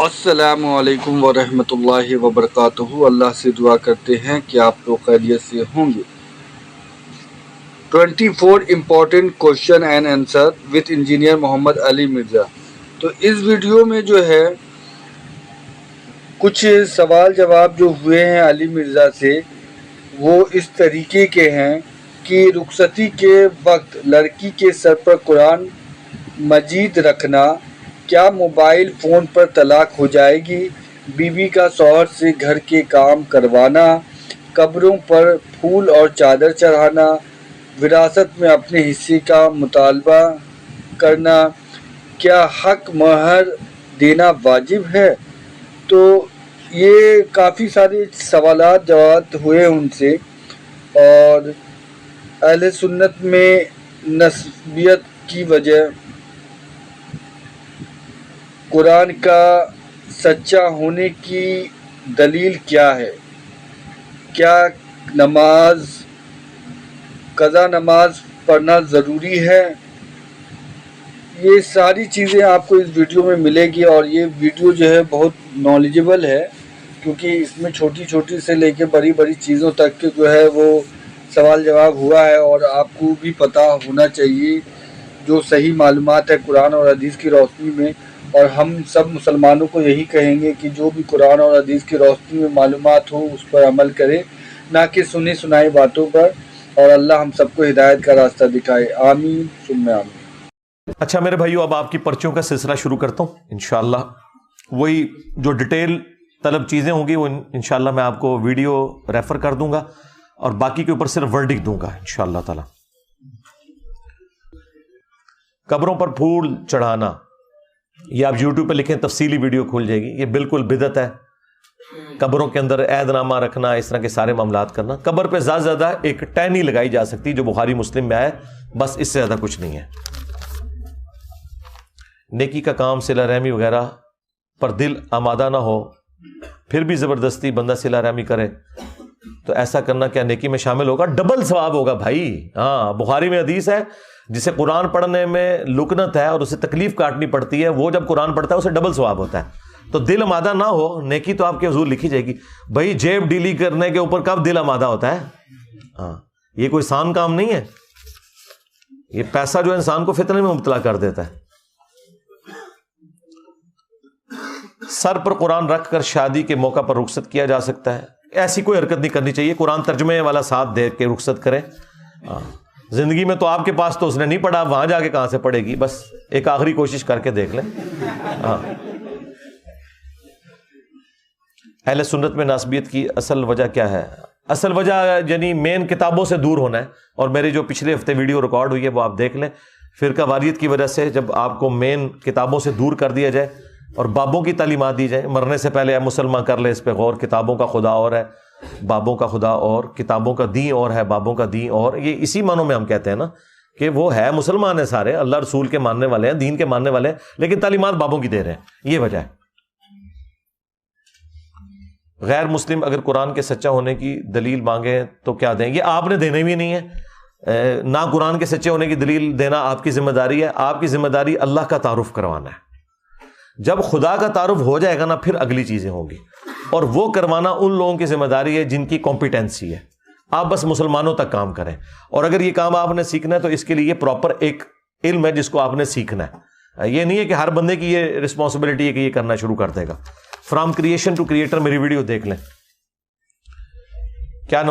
السلام علیکم ورحمۃ اللہ وبرکاتہ۔ اللہ سے دعا کرتے ہیں کہ آپ لوگ خیریت سے ہوں گے۔ 24 important question and answer with engineer Muhammad Ali Mirza. تو اس ویڈیو میں جو ہے کچھ سوال جواب جو ہوئے ہیں علی مرزا سے، وہ اس طریقے کے ہیں کہ رخصتی کے وقت لڑکی کے سر پر قرآن مجید رکھنا کیا موبائل فون پر طلاق ہو جائے گی؟ بیوی کا شوہر سے گھر کے کام کروانا، قبروں پر پھول اور چادر چڑھانا، وراثت میں اپنے حصے کا مطالبہ کرنا، کیا حق مہر دینا واجب ہے؟ تو یہ کافی سارے سوالات جواب ہوئے ان سے، اور اہل سنت میں نسبیت کی وجہ، قرآن کا سچا ہونے کی دلیل کیا ہے، کیا قضا نماز پڑھنا ضروری ہے، یہ ساری چیزیں آپ کو اس ویڈیو میں ملے گی۔ اور یہ ویڈیو جو ہے بہت نالجبل ہے، کیونکہ اس میں چھوٹی چھوٹی سے لے کے بڑی بڑی چیزوں تک کے جو ہے وہ سوال جواب ہوا ہے، اور آپ کو بھی پتہ ہونا چاہیے جو صحیح معلومات ہے قرآن اور حدیث کی روشنی میں۔ اور ہم سب مسلمانوں کو یہی کہیں گے کہ جو بھی قرآن اور حدیث کی روشنی میں معلومات ہو اس پر عمل کرے، نہ کہ سنی سنائی باتوں پر، اور اللہ ہم سب کو ہدایت کا راستہ دکھائے۔ آمین ثم آمین۔ اچھا میرے بھائیو، اب آپ کی پرچیوں کا سلسلہ شروع کرتا ہوں انشاءاللہ۔ وہی جو ڈیٹیل طلب چیزیں ہوں گی وہ انشاءاللہ میں آپ کو ویڈیو ریفر کر دوں گا، اور باقی کے اوپر صرف ورڈکٹ دوں گا انشاءاللہ تعالی۔ قبروں پر پھول چڑھانا، یہ آپ یوٹیوب پہ لکھیں، تفصیلی ویڈیو کھل جائے گی۔ یہ بالکل بدعت ہے۔ قبروں کے اندر عہد نامہ رکھنا، اس طرح کے سارے معاملات کرنا، قبر پہ زیادہ سے زیادہ ایک ٹہنی لگائی جا سکتی جو بخاری مسلم میں آئے، بس اس سے زیادہ کچھ نہیں ہے۔ نیکی کا کام، صلہ رحمی وغیرہ پر دل آمادہ نہ ہو، پھر بھی زبردستی بندہ صلہ رحمی کرے، تو ایسا کرنا کیا نیکی میں شامل ہوگا؟ ڈبل ثواب ہوگا بھائی۔ ہاں، بخاری میں حدیث ہے، جسے قرآن پڑھنے میں لکنت ہے اور اسے تکلیف کاٹنی پڑتی ہے، وہ جب قرآن پڑھتا ہے اسے ڈبل ثواب ہوتا ہے۔ تو دل آمادہ نہ ہو، نیکی تو آپ کے حضور لکھی جائے گی۔ بھائی جیب ڈیلی کرنے کے اوپر کب دل آمادہ ہوتا ہے؟ ہاں، یہ کوئی آسان کام نہیں ہے۔ یہ پیسہ جو انسان کو فتنے میں مبتلا کر دیتا ہے۔ سر پر قرآن رکھ کر شادی کے موقع پر رخصت کیا جا سکتا ہے؟ ایسی کوئی حرکت نہیں کرنی چاہیے۔ قرآن ترجمے والا ساتھ دے کے رخصت کریں۔ زندگی میں تو آپ کے پاس تو اس نے نہیں پڑھا، وہاں جا کے کہاں سے پڑھے گی؟ بس ایک آخری کوشش کر کے دیکھ لیں۔ اہل سنت میں ناسبیت کی اصل وجہ کیا ہے؟ اصل وجہ یعنی مین کتابوں سے دور ہونا ہے، اور میری جو پچھلے ہفتے ویڈیو ریکارڈ ہوئی ہے وہ آپ دیکھ لیں۔ فرقہ واریت کی وجہ سے جب آپ کو مین کتابوں سے دور کر دیا جائے اور بابوں کی تعلیمات دی جائیں، مرنے سے پہلے اے مسلمان کر لے اس پہ غور، کتابوں کا خدا اور ہے، بابوں کا خدا اور، کتابوں کا دین اور ہے، بابوں کا دین اور۔ یہ اسی معنوں میں ہم کہتے ہیں نا کہ وہ ہے مسلمان ہیں، سارے اللہ رسول کے ماننے والے ہیں، دین کے ماننے والے ہیں، لیکن تعلیمات بابوں کی دے رہے ہیں۔ یہ وجہ ہے۔ غیر مسلم اگر قرآن کے سچا ہونے کی دلیل مانگیں تو کیا دیں؟ یہ آپ نے دینے بھی نہیں ہے۔ نہ قرآن کے سچے ہونے کی دلیل دینا آپ کی ذمہ داری ہے۔ آپ کی ذمہ داری اللہ کا تعارف کروانا ہے۔ جب خدا کا تعارف ہو جائے گا نا، پھر اگلی چیزیں ہوں گی، اور وہ کروانا ان لوگوں کی ذمہ داری ہے جن کی کمپیٹنسی ہے۔ آپ بس مسلمانوں تک کام کریں، اور اگر یہ کام آپ نے سیکھنا ہے تو اس کے لیے یہ پراپر ایک علم ہے جس کو آپ نے سیکھنا ہے۔ یہ نہیں ہے کہ ہر بندے کی یہ رسپانسبلٹی ہے کہ یہ کرنا شروع کر دے گا۔ فرام کریشن ٹو کریٹر میری ویڈیو دیکھ لیں۔ کیا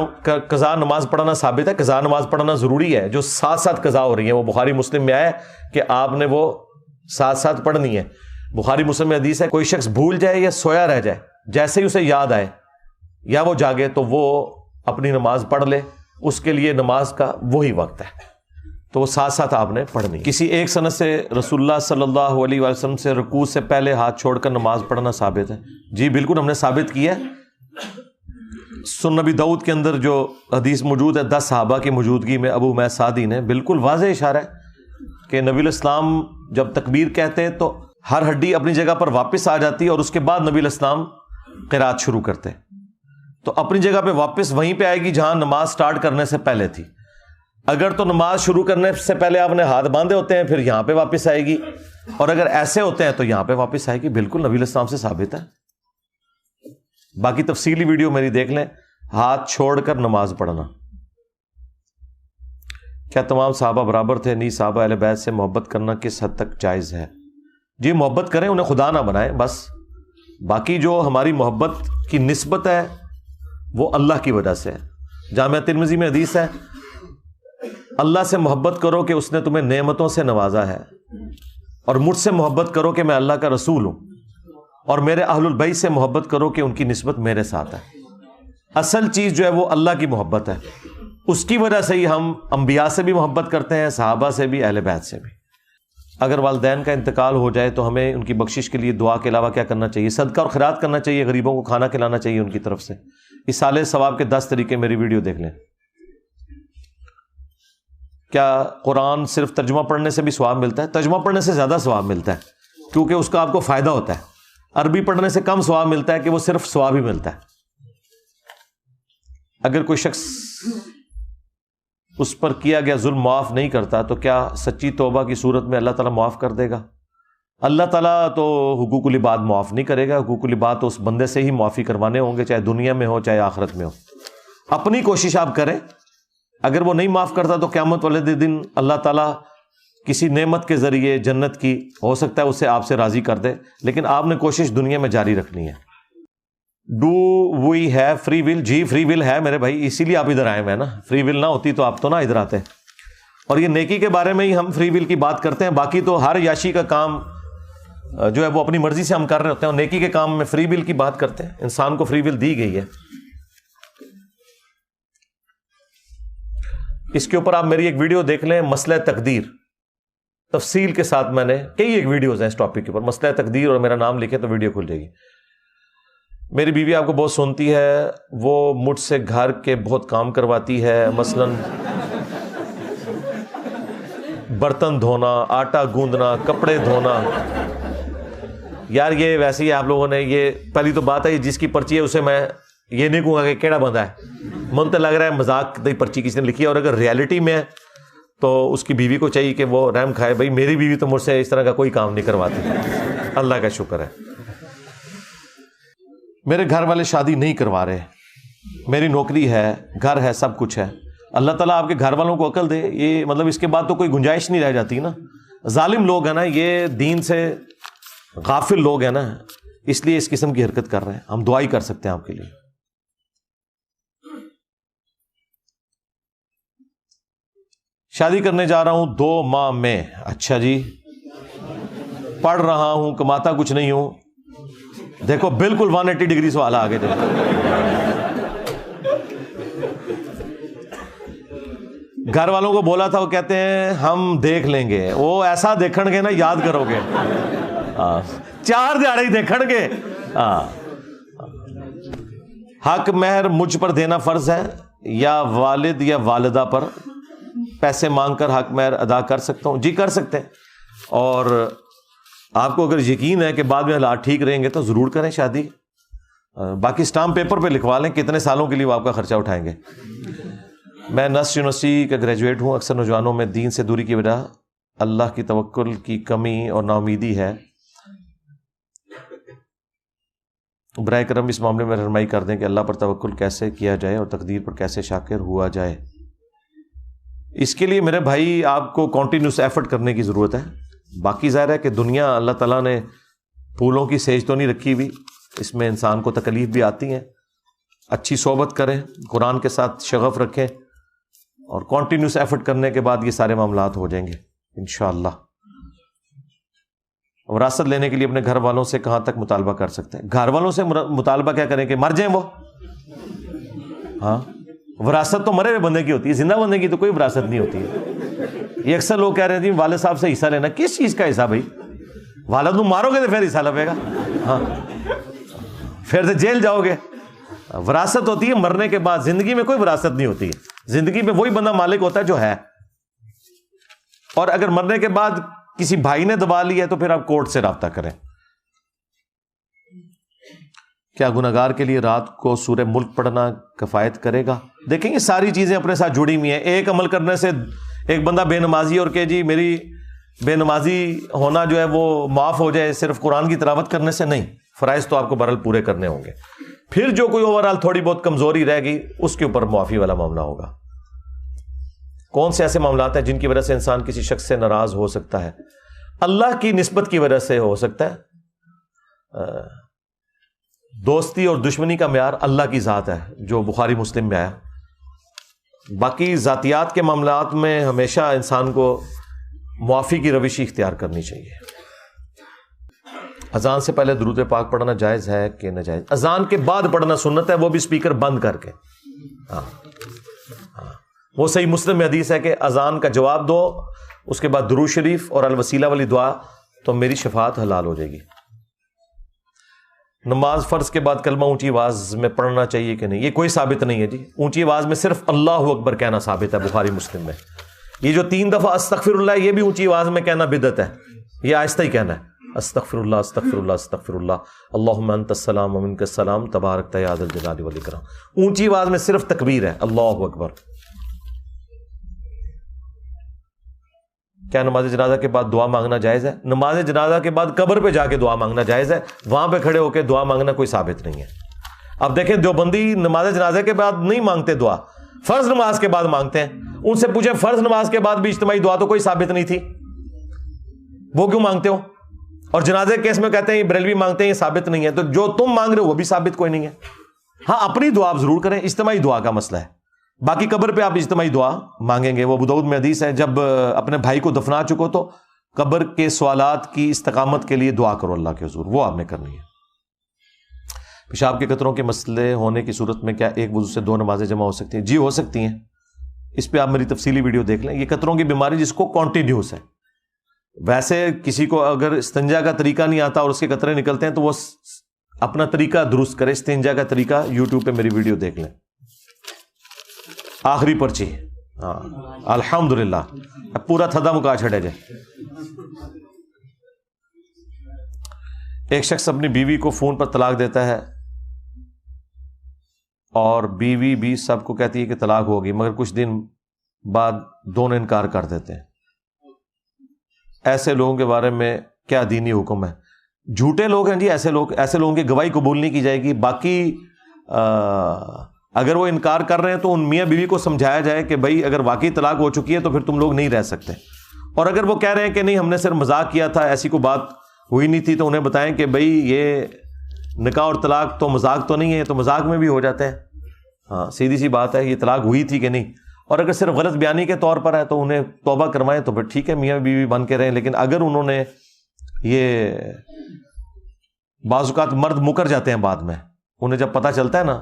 قضا نماز پڑھنا ثابت ہے؟ قضا نماز پڑھنا ضروری ہے، جو ساتھ ساتھ قضا ہو رہی ہے، وہ بخاری مسلم میں آیا کہ آپ نے وہ ساتھ ساتھ پڑھنی ہے۔ بخاری مسلم میں حدیث ہے، کوئی شخص بھول جائے یا سویا رہ جائے، جیسے ہی اسے یاد آئے یا وہ جاگے تو وہ اپنی نماز پڑھ لے، اس کے لیے نماز کا وہی وقت ہے، تو وہ ساتھ ساتھ آپ نے پڑھنی۔ کسی ایک سند سے رسول اللہ صلی اللہ علیہ وسلم سے رکوع سے پہلے ہاتھ چھوڑ کر نماز پڑھنا ثابت ہے؟ جی بالکل، ہم نے ثابت کیا ہے۔ سنن نبی داؤد کے اندر جو حدیث موجود ہے 10 صحابہ کی موجودگی میں، ابو امیہ سعدی نے، بالکل واضح اشارہ ہے کہ نبی الاسلام جب تکبیر کہتے تو ہر ہڈی اپنی جگہ پر واپس آ جاتی، اور اس کے بعد نبی الاسلام قرات شروع کرتے، تو اپنی جگہ پہ واپس وہیں پہ آئے گی جہاں نماز سٹارٹ کرنے سے پہلے تھی۔ اگر تو نماز شروع کرنے سے پہلے آپ نے ہاتھ باندھے ہوتے ہیں، پھر یہاں پہ واپس آئے گی، اور اگر ایسے ہوتے ہیں تو یہاں پہ واپس آئے کہ بالکل نبی علیہ السلام سے ثابت ہے. باقی تفصیلی ویڈیو میری دیکھ لیں. ہاتھ چھوڑ کر نماز پڑھنا. کیا تمام صحابہ برابر تھے؟ نہیں. صحابہ اہل بیت سے محبت کرنا کس حد تک جائز ہے؟ جی محبت کریں، انہیں خدا نہ بنائیں بس. باقی جو ہماری محبت کی نسبت ہے وہ اللہ کی وجہ سے ہے. جامعہ ترمذی میں حدیث ہے، اللہ سے محبت کرو کہ اس نے تمہیں نعمتوں سے نوازا ہے، اور مجھ سے محبت کرو کہ میں اللہ کا رسول ہوں، اور میرے اہل البیت سے محبت کرو کہ ان کی نسبت میرے ساتھ ہے. اصل چیز جو ہے وہ اللہ کی محبت ہے. اس کی وجہ سے ہی ہم انبیاء سے بھی محبت کرتے ہیں، صحابہ سے بھی، اہل بیت سے بھی. اگر والدین کا انتقال ہو جائے تو ہمیں ان کی بخشش کے لیے دعا کے علاوہ کیا کرنا چاہیے؟ صدقہ اور خیرات کرنا چاہیے، غریبوں کو کھانا کھلانا چاہیے ان کی طرف سے. ایصال ثواب کے 10 طریقے میری ویڈیو دیکھ لیں. کیا قرآن صرف ترجمہ پڑھنے سے بھی ثواب ملتا ہے؟ ترجمہ پڑھنے سے زیادہ ثواب ملتا ہے، کیونکہ اس کا آپ کو فائدہ ہوتا ہے. عربی پڑھنے سے کم ثواب ملتا ہے کہ وہ صرف ثواب ہی ملتا ہے. اگر کوئی شخص اس پر کیا گیا ظلم معاف نہیں کرتا تو کیا سچی توبہ کی صورت میں اللہ تعالیٰ معاف کر دے گا؟ اللہ تعالیٰ تو حقوق العباد معاف نہیں کرے گا. حقوق العباد تو اس بندے سے ہی معافی کروانے ہوں گے، چاہے دنیا میں ہو چاہے آخرت میں ہو. اپنی کوشش آپ کریں. اگر وہ نہیں معاف کرتا تو قیامت والے دن اللہ تعالیٰ کسی نعمت کے ذریعے جنت کی ہو سکتا ہے اسے آپ سے راضی کر دے، لیکن آپ نے کوشش دنیا میں جاری رکھنی ہے. Do we have free will? جی فری ول ہے میرے بھائی، اسی لیے آپ ادھر آئے ہوئے ہیں نا. فری ول نہ ہوتی تو آپ تو نہ ادھر آتے. اور یہ نیکی کے بارے میں ہی ہم فری ول کی بات کرتے ہیں. باقی تو ہر یاشی کا کام جو ہے وہ اپنی مرضی سے ہم کر رہے ہوتے ہیں، اور نیکی کے کام میں فری ول کی بات کرتے ہیں. انسان کو فری ول دی گئی ہے. اس کے اوپر آپ میری ایک ویڈیو دیکھ لیں، مسئلہ تقدیر، تفصیل کے ساتھ میں نے کئی ایک ویڈیوز ہیں اس ٹاپک کے اوپر. مسئلہ تقدیر اور میرا نام لکھیں تو ویڈیو کھل جائے گی. میری بیوی آپ کو بہت سنتی ہے، وہ مجھ سے گھر کے بہت کام کرواتی ہے، مثلا برتن دھونا، آٹا گوندنا، کپڑے دھونا. یار یہ ویسے ہی آپ لوگوں نے، یہ پہلی تو بات ہے جس کی پرچی ہے اسے میں یہ نہیں کہوں گا کہ کیڑا بندہ ہے. من تو لگ رہا ہے مذاق دی پرچی کسی نے لکھی ہے، اور اگر ریالٹی میں ہے تو اس کی بیوی کو چاہیے کہ وہ رحم کھائے. بھائی میری بیوی تو مجھ سے اس طرح کا کوئی کام نہیں کرواتی، اللہ کا شکر ہے. میرے گھر والے شادی نہیں کروا رہے، میری نوکری ہے، گھر ہے، سب کچھ ہے. اللہ تعالیٰ آپ کے گھر والوں کو عقل دے. یہ مطلب اس کے بعد تو کوئی گنجائش نہیں رہ جاتی نا. ظالم لوگ ہیں نا یہ، دین سے غافل لوگ ہیں نا، اس لیے اس قسم کی حرکت کر رہے ہیں. ہم دعا ہی کر سکتے ہیں آپ کے لیے. شادی کرنے جا رہا ہوں 2 ماہ میں. اچھا جی. پڑھ رہا ہوں، کماتا کچھ نہیں ہوں. دیکھو بالکل 180 ڈگری سوال آگے دے. گھر والوں کو بولا تھا، وہ کہتے ہیں ہم دیکھ لیں گے. وہ ایسا دیکھن گے نا یاد کرو گے. 4 دیہڑے ہی دیکھن گے. حق مہر مجھ پر دینا فرض ہے یا والد یا والدہ پر؟ پیسے مانگ کر حق مہر ادا کر سکتا ہوں؟ جی کر سکتے ہیں. اور آپ کو اگر یقین ہے کہ بعد میں حالات ٹھیک رہیں گے تو ضرور کریں شادی. باقی اسٹامپ پیپر پہ لکھوا لیں کتنے سالوں کے لیے وہ آپ کا خرچہ اٹھائیں گے. میں نس یونیورسٹی کا گریجویٹ ہوں. اکثر نوجوانوں میں دین سے دوری کی وجہ اللہ کی توکل کی کمی اور نا امیدی ہے. برائے کرم اس معاملے میں رہنمائی کر دیں کہ اللہ پر توکل کیسے کیا جائے اور تقدیر پر کیسے شاکر ہوا جائے. اس کے لیے میرے بھائی آپ کو کنٹینیوس ایفرٹ کرنے کی ضرورت ہے. باقی ظاہر ہے کہ دنیا اللہ تعالیٰ نے پھولوں کی سیج تو نہیں رکھی ہوئی، اس میں انسان کو تکلیف بھی آتی ہیں. اچھی صحبت کریں، قرآن کے ساتھ شغف رکھیں، اور کنٹینیوس ایفرٹ کرنے کے بعد یہ سارے معاملات ہو جائیں گے انشاءاللہ. وراثت لینے کے لیے اپنے گھر والوں سے کہاں تک مطالبہ کر سکتے ہیں؟ گھر والوں سے مطالبہ کیا کریں کہ مر جائیں وہ؟ ہاں وراثت تو مرے ہوئے بندے کی ہوتی ہے، زندہ بندے کی تو کوئی وراثت نہیں ہوتی ہے. یہ اکثر لوگ کہہ رہے تھے والد صاحب سے حصہ لینا. کس چیز کا حصہ بھائی؟ والد کو مارو گے تو پھر حصہ لگے گا. ہاں پھر تو جیل جاؤ گے. وراثت ہوتی ہے مرنے کے بعد، زندگی میں کوئی وراثت نہیں ہوتی ہے. زندگی میں وہی بندہ مالک ہوتا ہے جو ہے، اور اگر مرنے کے بعد کسی بھائی نے دبا لیا ہے تو پھر آپ کورٹ سے رابطہ کریں. کیا گناہگار کے لیے رات کو سورہ ملک پڑھنا کفایت کرے گا؟ دیکھیں یہ ساری چیزیں اپنے ساتھ جڑی ہوئی ہیں. ایک عمل کرنے سے ایک بندہ بے نمازی اور کہ جی میری بے نمازی ہونا جو ہے وہ معاف ہو جائے صرف قرآن کی تلاوت کرنے سے نہیں، فرائض تو آپ کو بہرحال پورے کرنے ہوں گے. پھر جو کوئی اوورآل تھوڑی بہت کمزوری رہ گئی اس کے اوپر معافی والا معاملہ ہوگا. کون سے ایسے معاملات ہیں جن کی وجہ سے انسان کسی شخص سے ناراض ہو سکتا ہے؟ اللہ کی نسبت کی وجہ سے ہو سکتا ہے. دوستی اور دشمنی کا معیار اللہ کی ذات ہے جو بخاری مسلم میں آیا. باقی ذاتیات کے معاملات میں ہمیشہ انسان کو معافی کی روش اختیار کرنی چاہیے. اذان سے پہلے درود پاک پڑھنا جائز ہے کہ ناجائز؟ اذان کے بعد پڑھنا سنت ہے، وہ بھی اسپیکر بند کر کے. ہاں وہ صحیح مسلم میں حدیث ہے کہ اذان کا جواب دو، اس کے بعد درود شریف اور الوسیلہ والی دعا، تو میری شفاعت حلال ہو جائے گی. نماز فرض کے بعد کلمہ اونچی آواز میں پڑھنا چاہیے کہ نہیں؟ یہ کوئی ثابت نہیں ہے جی. اونچی آواز میں صرف اللہ اکبر کہنا ثابت ہے بخاری مسلم میں. یہ جو 3 دفعہ استغفر اللہ، یہ بھی اونچی آواز میں کہنا بدعت ہے. یہ آہستہ ہی کہنا ہے، استغفر اللہ استغفر اللہ استغفر اللہ، اللہم انت السلام ومنک السلام تبارک یا ذا الجلال والاکرام. اونچی آواز میں صرف تکبیر ہے، اللہ اکبر. کیا نماز جنازہ کے بعد دعا مانگنا جائز ہے؟ نماز جنازہ کے بعد قبر پہ جا کے دعا مانگنا جائز ہے، وہاں پہ کھڑے ہو کے دعا مانگنا کوئی ثابت نہیں ہے. اب دیکھیں دیوبندی نماز جنازہ کے بعد نہیں مانگتے دعا، فرض نماز کے بعد مانگتے ہیں. ان سے پوچھیں فرض نماز کے بعد بھی اجتماعی دعا تو کوئی ثابت نہیں تھی، وہ کیوں مانگتے ہو؟ اور جنازے کے کیس میں کہتے ہیں یہ بریلوی مانگتے ہیں، یہ ثابت نہیں ہے. تو جو تم مانگ رہے ہو وہ بھی ثابت کوئی نہیں ہے. ہاں اپنی دعا آپ ضرور کریں، اجتماعی دعا کا مسئلہ ہے. باقی قبر پہ آپ اجتماعی دعا مانگیں گے. وہ ابو داؤد میں حدیث ہے جب اپنے بھائی کو دفنا چکو تو قبر کے سوالات کی استقامت کے لیے دعا کرو اللہ کے حضور، وہ آپ نے کرنی ہے. پیشاب کے قطروں کے مسئلے ہونے کی صورت میں کیا ایک وضو سے 2 نمازیں جمع ہو سکتی ہیں؟ جی ہو سکتی ہیں. اس پہ آپ میری تفصیلی ویڈیو دیکھ لیں. یہ قطروں کی بیماری جس کو کانٹینیوس ہے، ویسے کسی کو اگر استنجا کا طریقہ نہیں آتا اور اس کے قطرے نکلتے ہیں تو وہ اپنا طریقہ درست کرے. استنجا کا طریقہ یوٹیوب پہ میری ویڈیو دیکھ لیں. آخری پرچی. ہاں الحمدللہ اب پورا تھدا مکا چھڑے جائے. ایک شخص اپنی بیوی کو فون پر طلاق دیتا ہے اور بیوی بھی سب کو کہتی ہے کہ طلاق ہوگی، مگر کچھ دن بعد دونوں انکار کر دیتے ہیں. ایسے لوگوں کے بارے میں کیا دینی حکم ہے؟ جھوٹے لوگ ہیں جی ایسے لوگوں کی گواہی قبول نہیں کی جائے گی. باقی اگر وہ انکار کر رہے ہیں تو ان میاں بیوی کو سمجھایا جائے کہ بھائی اگر واقعی طلاق ہو چکی ہے تو پھر تم لوگ نہیں رہ سکتے. اور اگر وہ کہہ رہے ہیں کہ نہیں ہم نے صرف مذاق کیا تھا، ایسی کوئی بات ہوئی نہیں تھی، تو انہیں بتائیں کہ بھائی یہ نکاح اور طلاق تو مذاق تو نہیں ہے، تو مذاق میں بھی ہو جاتے ہیں. ہاں سیدھی سی بات ہے، یہ طلاق ہوئی تھی کہ نہیں. اور اگر صرف غلط بیانی کے طور پر ہے تو انہیں توبہ کروائیں تو پھر ٹھیک ہے، میاں بیوی بن کے رہیں. لیکن اگر انہوں نے یہ بعض اوقات مرد مکر جاتے ہیں بعد میں، انہیں جب پتہ چلتا ہے نا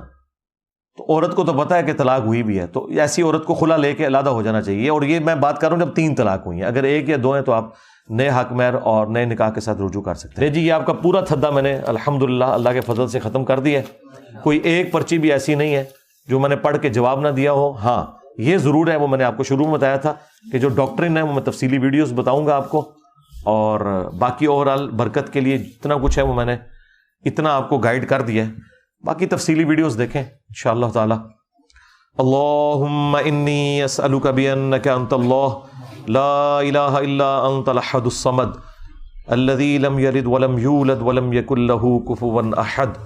تو عورت کو تو پتہ ہے کہ طلاق ہوئی بھی ہے، تو ایسی عورت کو خلا لے کے علیحدہ ہو جانا چاہیے. اور یہ میں بات کر رہا ہوں جب 3 طلاق ہوئی ہیں. اگر 1 یا 2 ہیں تو آپ نئے حق مہر اور نئے نکاح کے ساتھ رجوع کر سکتے ہیں. جی یہ آپ کا پورا تھدا میں نے الحمدللہ اللہ کے فضل سے ختم کر دیا ہے. کوئی ایک پرچی بھی ایسی نہیں ہے جو میں نے پڑھ کے جواب نہ دیا ہو. ہاں یہ ضرور ہے، وہ میں نے آپ کو شروع میں بتایا تھا کہ جو ڈاکٹرن ہے وہ میں تفصیلی ویڈیوز بتاؤں گا آپ کو. اور باقی اوورآل برکت کے لیے جتنا کچھ ہے وہ میں نے اتنا آپ کو گائیڈ کر دیا ہے. باقی تفصیلی ویڈیوز دیکھیں انشاءاللہ تعالی. اللہم انی اسألک بانک انت اللہ لا الہ الا انت الاحد الصمد الذی لم یلد ولم یولد ولم یکن لہ کفوا احد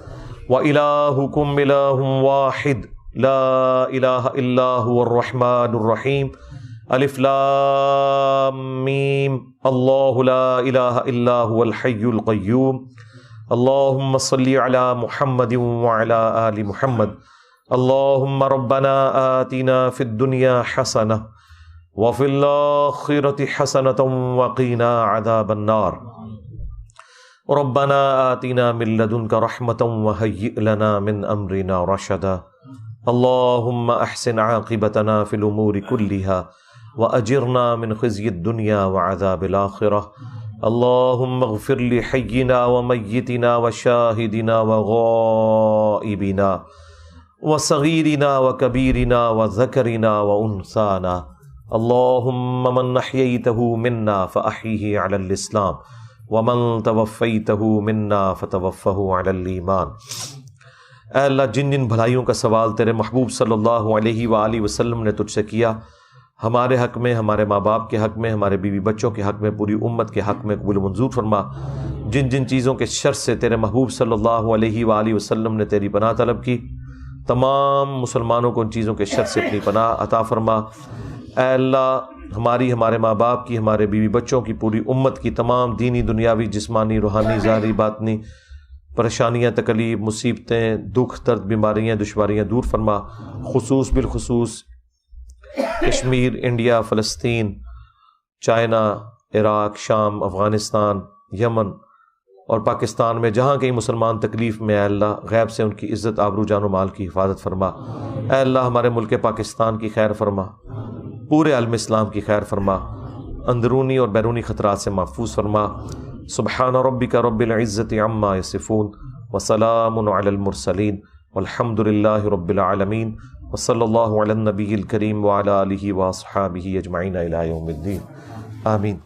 وإلہکم الہ واحد لا الہ الا هو الرحمن الرحیم الف لام میم اللہ لا الہ الا هو الحی القیوم اللہم صلی علی محمد وعلی آل محمد اللہم ربنا آتنا فی الدنیا حسنہ وفی الآخرة حسنة وقنا عذاب النار ربنا آتنا من لدنک رحمة وهیئ لنا من امرنا رشدا اللہم احسن عاقبتنا فی الامور كلها واجرنا من خزي الدنيا وعذاب الآخرة اللہم اغفر لحینا ومیتنا وشاہدنا وغائبنا وصغیرنا وکبیرنا وذکرنا وانثانا اللہم من احییتہ منا فاحیہ علی الاسلام ومن توفیتہ منا فتوفہ علی الایمان. اے اللہ جن جن بھلائیوں کا سوال تیرے محبوب صلی اللہ علیہ وآلہ وسلم نے تجھ سے کیا ہمارے حق میں، ہمارے ماں باپ کے حق میں، ہمارے بیوی بچوں کے حق میں، پوری امت کے حق میں قبول و منظور فرما۔ جن جن چیزوں کے شر سے تیرے محبوب صلی اللہ علیہ وآلہ وسلم نے تیری پناہ طلب کی، تمام مسلمانوں کو ان چیزوں کے شر سے اپنی پناہ عطا فرما۔ اے اللہ، ہماری، ہمارے ماں باپ کی، ہمارے بیوی بچوں کی، پوری امت کی تمام دینی، دنیاوی، جسمانی، روحانی، ظاہری، باطنی پریشانیاں، تکلیف، مصیبتیں، دکھ، درد، بیماریاں، دشواریاں دور فرما۔ بالخصوص کشمیر، انڈیا، فلسطین، چائنا، عراق، شام، افغانستان، یمن اور پاکستان میں جہاں کہیں مسلمان تکلیف میں، اے اللہ غیب سے ان کی عزت، آبرو، جان و مال کی حفاظت فرما۔ اے اللہ ہمارے ملک پاکستان کی خیر فرما، پورے عالم اسلام کی خیر فرما، اندرونی اور بیرونی خطرات سے محفوظ فرما۔ سبحان ربک رب العزت عما یصفون وسلام علی المرسلین والحمد للہ رب العالمین، وصلی اللہ علی النبی الکریم وعلی آلہ واصحابہ اجمعین الی یوم الدین، آمین۔